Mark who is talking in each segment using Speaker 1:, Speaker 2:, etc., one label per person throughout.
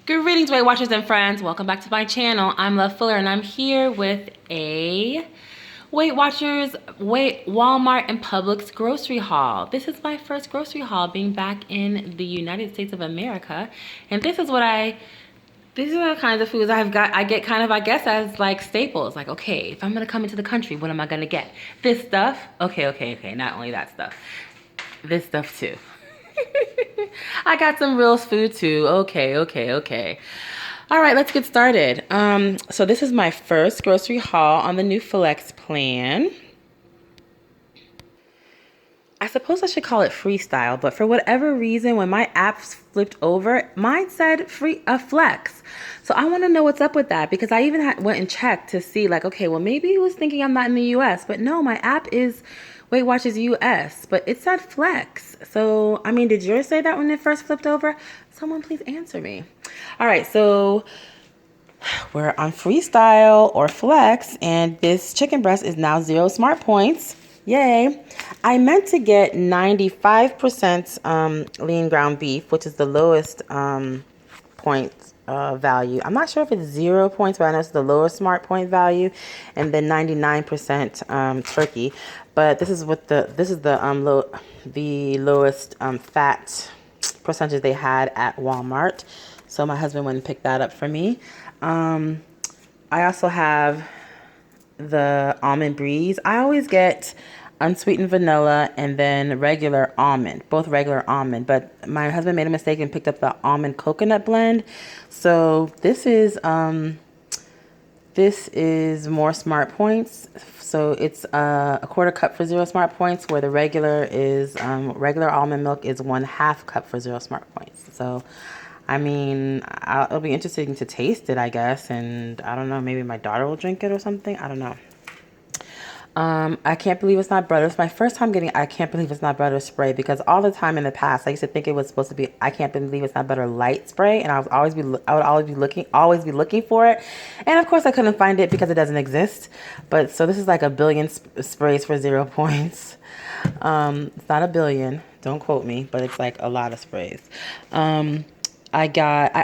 Speaker 1: Greetings, Weight Watchers and friends. Welcome back to my channel. I'm Love Fuller, and I'm here with a Walmart and Publix grocery haul. This is my first grocery haul being back in the United States of America, and these are the kinds of foods I get kind of, I guess, as like staples. Like, okay, if I'm gonna come into the country, what am I gonna get? This stuff. Okay. Not only that stuff, this stuff too. I got some real food too. Okay. All right, let's get started. So this is my first grocery haul on the new Flex plan. I suppose I should call it Freestyle, but for whatever reason, when my app flipped over, mine said Flex. So I want to know what's up with that, because I even went and checked to see, like, okay, well, maybe it was thinking I'm not in the US, but no, my app is Weight Watchers US, but it said Flex. So, I mean, did yours say that when it first flipped over? Someone please answer me. All right, so we're on Freestyle or Flex, and this chicken breast is now 0 smart points. Yay. I meant to get 95% lean ground beef, which is the lowest point value. I'm not sure if it's 0 points, but I know it's the lowest smart point value, and then 99% turkey. But this is what the lowest fat percentage they had at Walmart. So my husband went and picked that up for me. I also have the Almond Breeze. I always get unsweetened vanilla and then regular almond, both regular almond, but my husband made a mistake and picked up the almond coconut blend. So this is more smart points. So it's a quarter cup for 0 smart points, where the regular almond milk is 1/2 cup for 0 smart points. So I mean, it'll be interesting to taste it, I guess. And I don't know, maybe my daughter will drink it or something. I don't know. I can't believe it's not butter. It's my first time getting I can't believe it's not butter spray, because all the time in the past I used to think it was supposed to be I can't believe it's not butter light spray, and I would always be looking for it, and of course I couldn't find it because it doesn't exist. But so this is like a billion sprays for 0 points. It's not a billion, don't quote me, but it's like a lot of sprays. I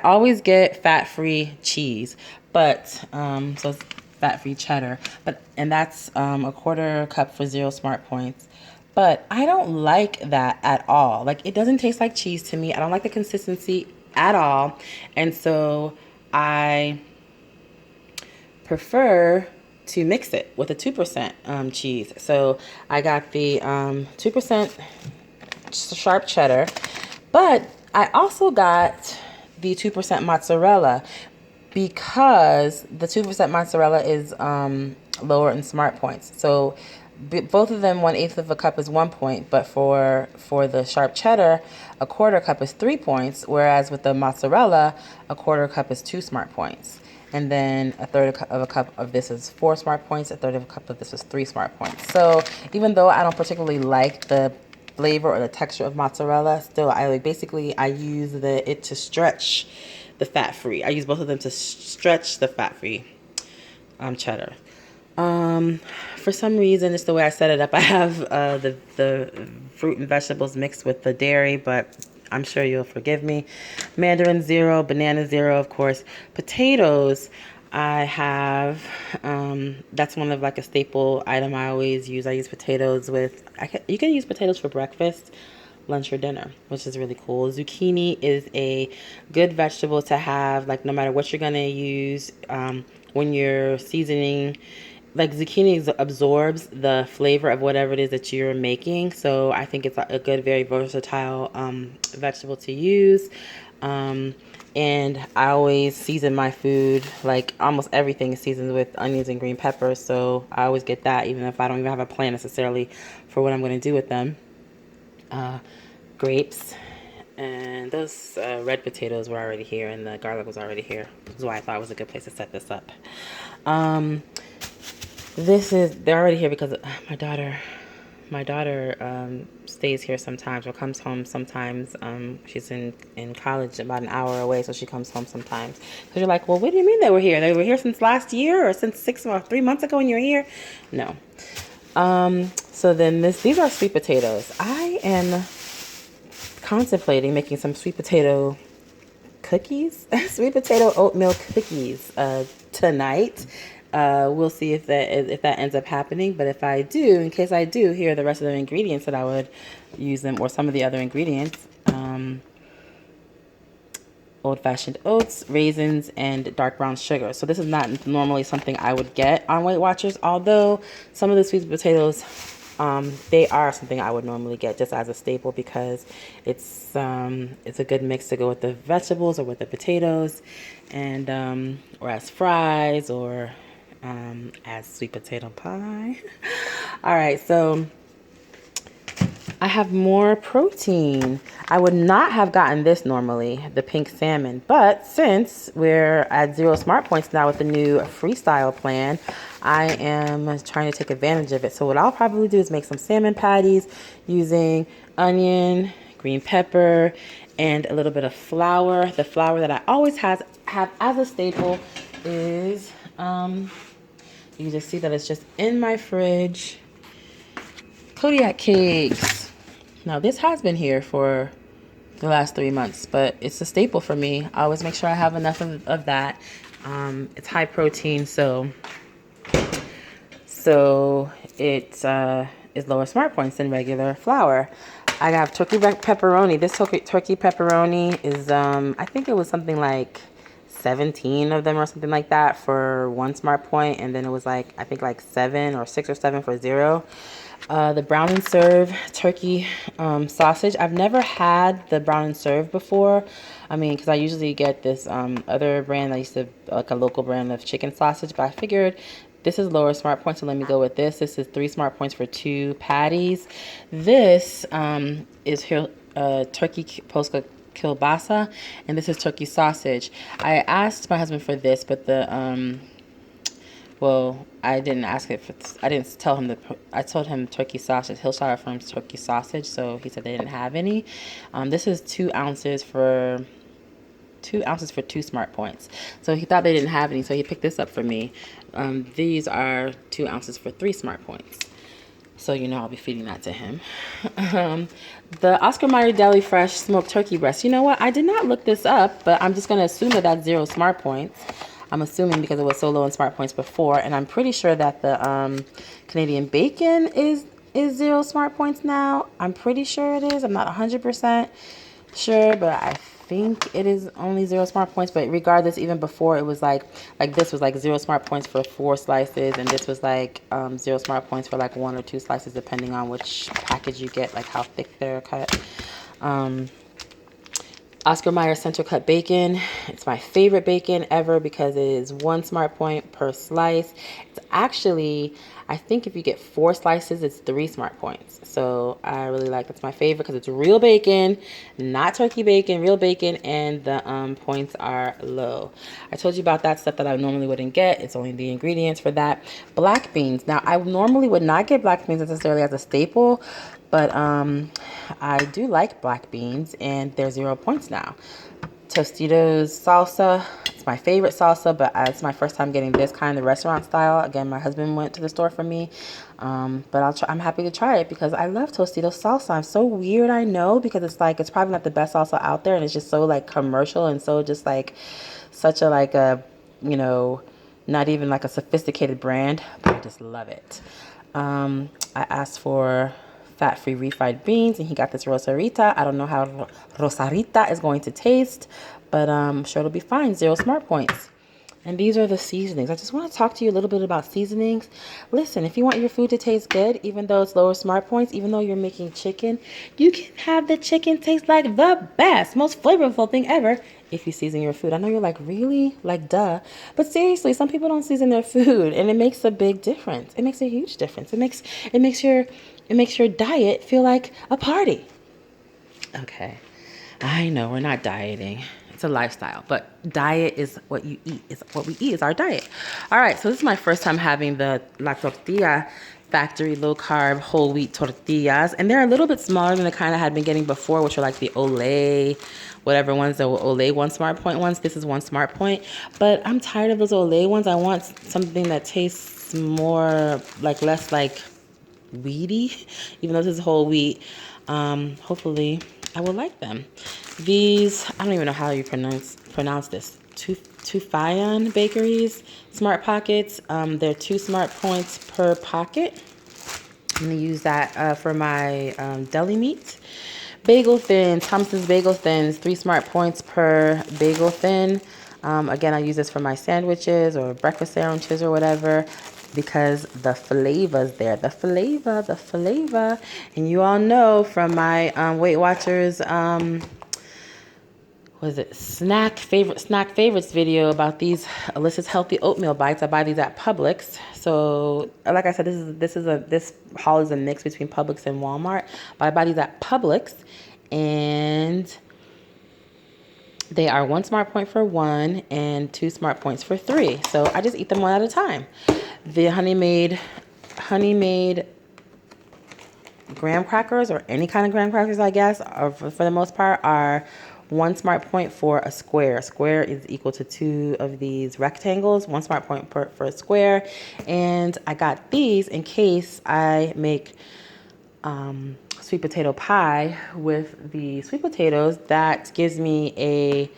Speaker 1: always get fat-free cheese, but so it's fat-free cheddar, and that's a quarter cup for 0 smart points. But I don't like that at all. Like, it doesn't taste like cheese to me. I don't like the consistency at all, and so I prefer to mix it with a 2% cheese. So I got the 2% sharp cheddar, but I also got the 2% mozzarella, because the 2% mozzarella is lower in smart points. So both of them, 1/8 of a cup is 1 point, but for the sharp cheddar, a quarter cup is 3 points, whereas with the mozzarella, a quarter cup is 2 smart points. And then a third of a cup of this is 4 smart points, a third of a cup of this is 3 smart points. So even though I don't particularly like the flavor or the texture of mozzarella, still I use it to stretch the fat-free. I use both of them to stretch the fat-free cheddar. For some reason, it's the way I set it up. I have the fruit and vegetables mixed with the dairy, but I'm sure you'll forgive me. Mandarin 0, banana 0, of course. Potatoes, I have, that's one of like a staple item I always use. I use potatoes you can use potatoes for breakfast, lunch, or dinner, which is really cool. Zucchini is a good vegetable to have, like, no matter what you're gonna use, when you're seasoning. Like, zucchini absorbs the flavor of whatever it is that you're making, so I think it's a good, very versatile vegetable to use. And I always season my food, like almost everything is seasoned with onions and green peppers, so I always get that, even if I don't even have a plan necessarily for what I'm going to do with them. Grapes, and those red potatoes were already here, and the garlic was already here. That's why I thought it was a good place to set this up. They're already here because my daughter stays here sometimes, or comes home sometimes. She's in college about an hour away, so she comes home sometimes. Because you're like, well, what do you mean they were here? They were here since last year, or since 3 months ago when you were here? No. So then these are sweet potatoes. I am contemplating making some sweet potato cookies, sweet potato oatmeal cookies tonight. We'll see if that ends up happening. But if I do, in case I do, here are the rest of the ingredients that I would use them, or some of the other ingredients. Old-fashioned oats, raisins, and dark brown sugar. So this is not normally something I would get on Weight Watchers, although some of the sweet potatoes, they are something I would normally get just as a staple, because it's a good mix to go with the vegetables or with the potatoes, and or as fries, or as sweet potato pie. All right, so I have more protein. I would not have gotten this normally, the pink salmon, but since we're at 0 smart points now with the new Freestyle plan, I am trying to take advantage of it. So what I'll probably do is make some salmon patties using onion, green pepper, and a little bit of flour. The flour that I always have as a staple is, you just see that it's just in my fridge, Kodiak cakes. Now, this has been here for the last 3 months, but it's a staple for me. I always make sure I have enough of that. It's high protein, so it is lower smart points than regular flour. I have turkey pepperoni. This turkey pepperoni is, I think it was something like 17 of them or something like that for 1 smart point, and then it was like, I think like 7 or 6 or 7 for 0. The brown and serve turkey sausage. I've never had the brown and serve before. I mean, because I usually get this other brand. I used to, like a local brand of chicken sausage, but I figured this is lower smart points, so let me go with this. This is 3 smart points for 2 patties. This is turkey polska kielbasa, and this is turkey sausage. I asked my husband for this, but the well, I didn't ask it for, I didn't tell him I told him turkey sausage, Hillshire Farms turkey sausage, so he said they didn't have any. This is 2 ounces for 2 smart points. So he thought they didn't have any, so he picked this up for me. These are 2 ounces for 3 smart points. So, you know, I'll be feeding that to him. The Oscar Mayer Deli Fresh smoked turkey breast. You know what? I did not look this up, but I'm just going to assume that that's 0 smart points. I'm assuming because it was so low in smart points before. And I'm pretty sure that the Canadian bacon is 0 smart points now. I'm pretty sure it is. I'm not 100% sure, but I think it is only 0 smart points. But regardless, even before, it was like this was like 0 smart points for 4 slices, and this was like 0 smart points for like 1 or 2 slices, depending on which package you get, like how thick they're cut. Oscar Mayer center cut bacon. It's my favorite bacon ever because it is 1 smart point per slice. It's actually, I think if you get 4 slices, it's 3 smart points. So I really like, that's my favorite because it's real bacon, not turkey bacon, real bacon, and the points are low. I told you about that stuff that I normally wouldn't get. It's only the ingredients for that. Black beans. Now, I normally would not get black beans necessarily as a staple, but I do like black beans, and they're 0 points now. Tostitos salsa. It's my favorite salsa, but it's my first time getting this kind of restaurant style. Again, my husband went to the store for me, but I'm happy to try it because I love Tostitos salsa. I'm so weird, I know, because it's like, it's probably not the best salsa out there, and it's just so like commercial and so just like such a like a, you know, not even like a sophisticated brand, but I just love it. I asked for fat-free refried beans, and he got this Rosarita. I don't know how Rosarita is going to taste, but I'm sure it'll be fine. 0 smart points. And these are the seasonings. I just want to talk to you a little bit about seasonings. Listen, if you want your food to taste good, even though it's lower smart points, even though you're making chicken, you can have the chicken taste like the best, most flavorful thing ever if you season your food. I know you're like, really? Like, duh. But seriously, some people don't season their food, and it makes a big difference. It makes a huge difference. It makes your diet feel like a party. Okay, I know we're not dieting. It's a lifestyle, but diet is what you eat. It's what we eat is our diet. All right, so this is my first time having the La Tortilla factory low carb whole wheat tortillas, and they're a little bit smaller than the kind I had been getting before, which are like the Olay, whatever ones, the Olay 1 smart point ones. This is 1 smart point, but I'm tired of those Olay ones. I want something that tastes more like, less like weedy, even though this is whole wheat. Hopefully I will like them. These, I don't even know how you pronounce this. Tufayan Bakeries Smart Pockets. They're 2 smart points per pocket. I'm going to use that for my deli meat. Bagel Thin, Thompson's Bagel Thins, 3 smart points per bagel thin. Again, I use this for my sandwiches or breakfast sandwiches or whatever because the flavor's there. The flavor. And you all know from my Weight Watchers, snack favorites video about these Alyssa's healthy oatmeal bites. I buy these at Publix. So like I said, this haul is a mix between Publix and Walmart, but I buy these at Publix, and they are 1 smart point for 1 and 2 smart points for 3. So I just eat them one at a time. The honey made graham crackers, or any kind of graham crackers, I guess, or for the most part, are 1 smart point for a square. A square is equal to 2 of these rectangles, 1 smart point for a square. And I got these in case I make sweet potato pie with the sweet potatoes. That gives me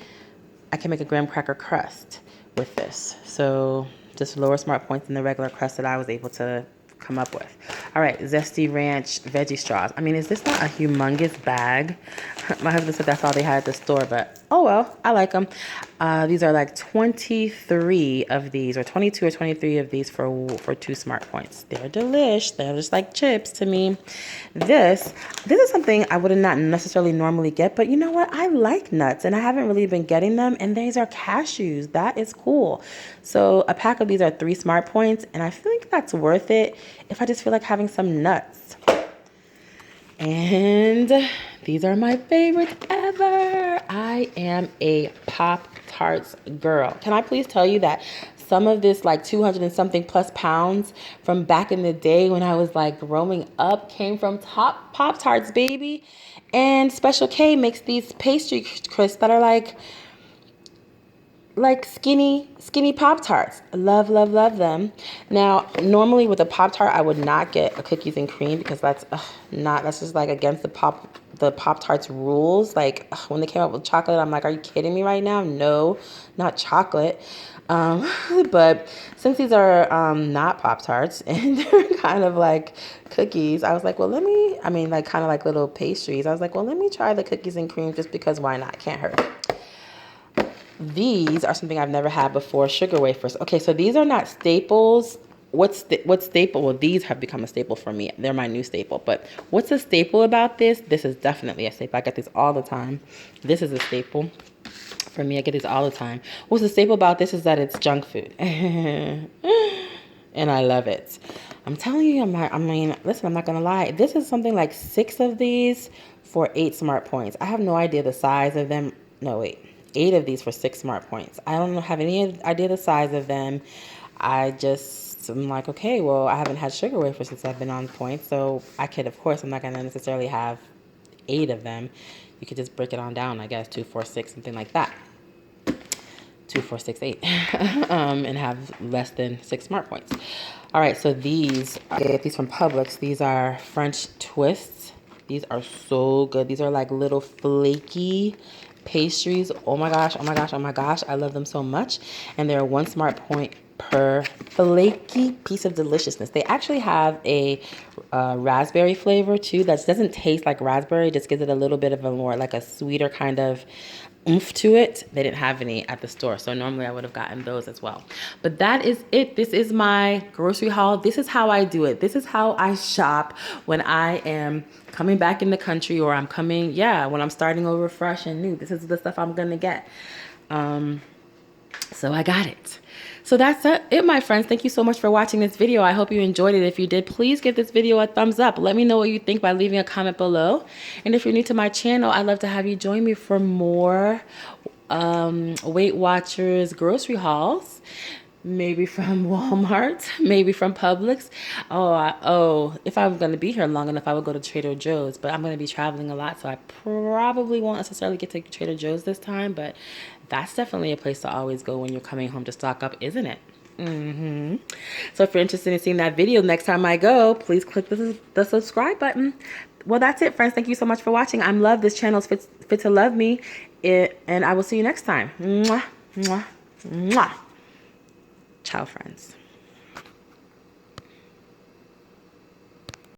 Speaker 1: I can make a graham cracker crust with this. So just lower smart points than the regular crust that I was able to come up with. All right, Zesty Ranch veggie straws. I mean, is this not a humongous bag? My husband said that's all they had at the store, but oh well, I like them. These are like 23 of these, or 22 or 23 of these for 2 smart points. They're delish. They're just like chips to me. This is something I would not necessarily normally get, but you know what? I like nuts, and I haven't really been getting them, and these are cashews. That is cool. So a pack of these are 3 smart points, and I feel like that's worth it if I just feel like having some nuts. And these are my favorites ever. I am a Pop-Tarts girl. Can I please tell you that some of this, like 200 and something plus pounds from back in the day when I was like growing up, came from Pop-Tarts, baby. And Special K makes these pastry crisps that are like skinny Pop-Tarts. Love them. Now, normally with a Pop-Tart, I would not get a cookies and cream because that's just like against the Pop-Tarts rules. Like when they came out with chocolate, I'm like, are you kidding me right now? No, not chocolate. But since these are not Pop-Tarts and they're kind of like cookies, I was like, well, kind of like little pastries. I was like, well, let me try the cookies and cream just because why not? Can't hurt. These are something I've never had before, sugar wafers. Okay, so these are not staples. What's staple? Well, these have become a staple for me. They're my new staple. But what's a staple about this? This is definitely a staple. I get these all the time. This is a staple for me. I get these all the time. What's the staple about this is that it's junk food. And I love it. I'm telling you, listen, I'm not going to lie. This is something like 6 of these for 8 smart points. I have no idea the size of them. No, wait. 8 of these for 6 smart points. I don't have any idea the size of them. I'm like, okay, well, I haven't had sugar wafers since I've been on point, so I'm not going to necessarily have 8 of them. You could just break it on down, I guess, 2, 4, 6, something like that. 2, 4, 6, 8, and have less than 6 smart points. All right, so I get these from Publix. These are French twists. These are so good. These are like little flaky pastries. Oh my gosh. I love them so much. And they're 1 smart point per flaky piece of deliciousness. They actually have a raspberry flavor too that doesn't taste like raspberry, just gives it a little bit of a more like a sweeter kind of oomph to it. They didn't have any at the store, so normally I would have gotten those as well. But that is it. This is my grocery haul. This is how I do it. This is how I shop when I am coming back in the country, or when I'm starting over fresh and new. This is the stuff I'm gonna get. So I got it. So that's it, my friends. Thank you so much for watching this video. I hope you enjoyed it. If you did, please give this video a thumbs up. Let me know what you think by leaving a comment below. And if you're new to my channel, I'd love to have you join me for more Weight Watchers grocery hauls. Maybe from Walmart, maybe from Publix. If I'm going to be here long enough, I would go to Trader Joe's, but I'm going to be traveling a lot, so I probably won't necessarily get to Trader Joe's this time, but that's definitely a place to always go when you're coming home to stock up, isn't it? So if you're interested in seeing that video next time I go, please click the subscribe button. well, that's it, friends. Thank you so much for watching. I'm Love. This channel is fit to love me. And I will see you next time. Mwah, mwah, mwah. Ciao, friends.